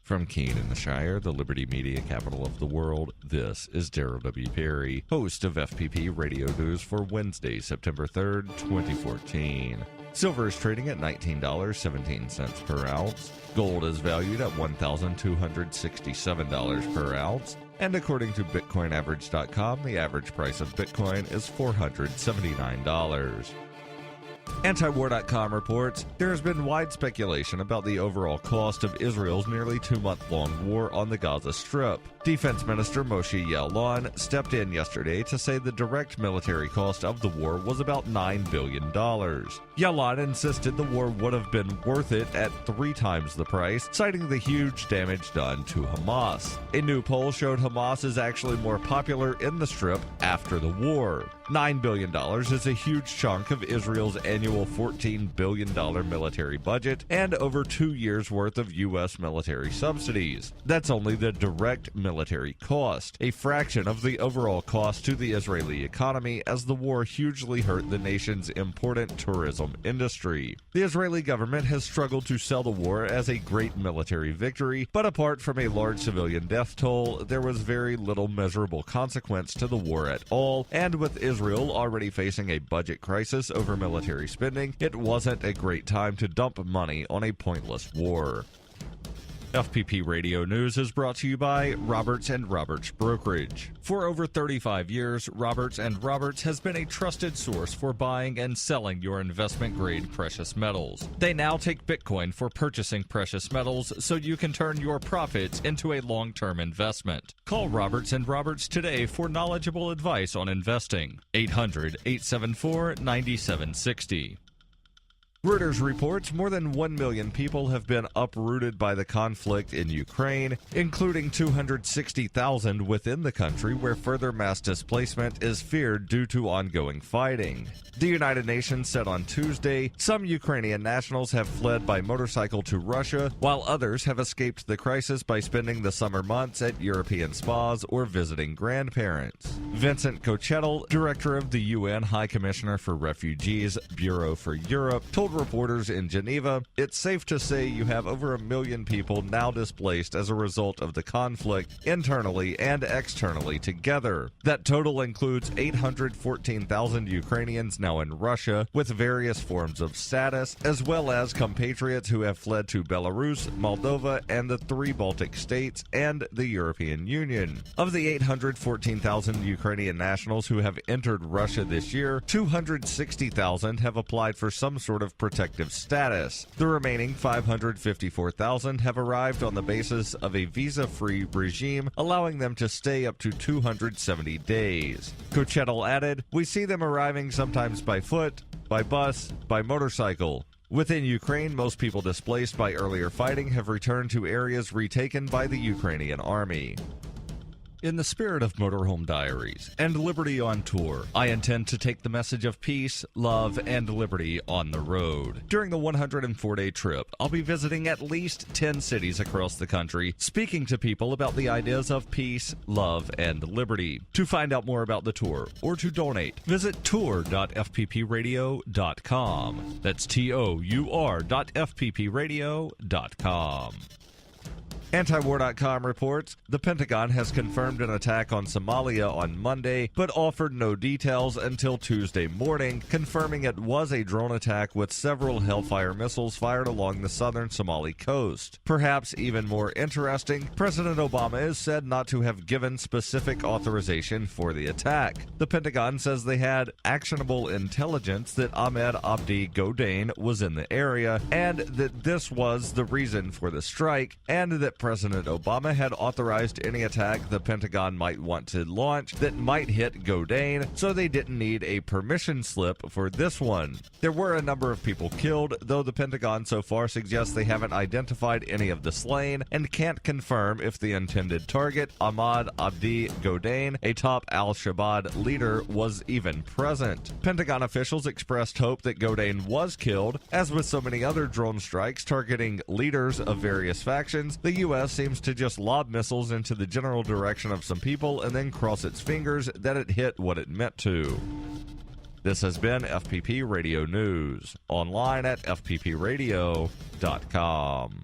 From Keene in the Shire, the Liberty Media capital of the world, this is Darrell W. Perry, host of FPP Radio News for Wednesday, September 3rd, 2014. Silver is trading at $19.17 per ounce. Gold is valued at $1,267 per ounce. And according to BitcoinAverage.com, the average price of Bitcoin is $479. Antiwar.com reports there has been wide speculation about the overall cost of Israel's nearly 2-month-long war on the Gaza Strip. Defense Minister Moshe Ya'alon stepped in yesterday to say the direct military cost of the war was about $9 billion. Ya'alon insisted the war would have been worth it at 3 times the price, citing the huge damage done to Hamas. A new poll showed Hamas is actually more popular in the Strip after the war. $9 billion is a huge chunk of Israel's annual $14 billion military budget and over 2 years' worth of U.S. military subsidies. That's only the direct military cost, a fraction of the overall cost to the Israeli economy, as the war hugely hurt the nation's important tourism industry. The Israeli government has struggled to sell the war as a great military victory, but apart from a large civilian death toll, there was very little measurable consequence to the war at all, and with Israel already facing a budget crisis over military spending, it wasn't a great time to dump money on a pointless war. FPP Radio News is brought to you by Roberts & Roberts Brokerage. For over 35 years, Roberts & Roberts has been a trusted source for buying and selling your investment-grade precious metals. They now take Bitcoin for purchasing precious metals so you can turn your profits into a long-term investment. Call Roberts & Roberts today for knowledgeable advice on investing. 800-874-9760. Reuters reports more than 1 million people have been uprooted by the conflict in Ukraine, including 260,000 within the country where further mass displacement is feared due to ongoing fighting. The United Nations said on Tuesday some Ukrainian nationals have fled by motorcycle to Russia, while others have escaped the crisis by spending the summer months at European spas or visiting grandparents. Vincent Cochetel, director of the UN High Commissioner for Refugees Bureau for Europe, told reporters in Geneva, "It's safe to say you have over 1 million people now displaced as a result of the conflict, internally and externally together. That total includes 814,000 Ukrainians now in Russia with various forms of status, as well as compatriots who have fled to Belarus, Moldova, and the 3 Baltic states and the European Union. Of the 814,000 Ukrainian nationals who have entered Russia this year, 260,000 have applied for some sort of protective status. The remaining 554,000 have arrived on the basis of a visa-free regime, allowing them to stay up to 270 days. Cochetel added, "We see them arriving sometimes by foot, by bus, by motorcycle." Within Ukraine, most people displaced by earlier fighting have returned to areas retaken by the Ukrainian army. In the spirit of Motorhome Diaries and Liberty on Tour, I intend to take the message of peace, love, and liberty on the road. During the 104-day trip, I'll be visiting at least 10 cities across the country, speaking to people about the ideas of peace, love, and liberty. To find out more about the tour or to donate, visit tour.fppradio.com. That's tour.fppradio.com. Antiwar.com reports the Pentagon has confirmed an attack on Somalia on Monday, but offered no details until Tuesday morning, confirming it was a drone attack with several Hellfire missiles fired along the southern Somali coast. Perhaps even more interesting, President Obama is said not to have given specific authorization for the attack. The Pentagon says they had actionable intelligence that Ahmed Abdi Godane was in the area, and that this was the reason for the strike, and that President Obama had authorized any attack the Pentagon might want to launch that might hit Godane, so they didn't need a permission slip for this one. There were a number of people killed, though the Pentagon so far suggests they haven't identified any of the slain and can't confirm if the intended target, Ahmad Abdi Godane, a top al-Shabaab leader, was even present. Pentagon officials expressed hope that Godane was killed. As with so many other drone strikes targeting leaders of various factions, the U.S. seems to just lob missiles into the general direction of some people and then cross its fingers that it hit what it meant to. This has been FPP Radio News, online at fppradio.com.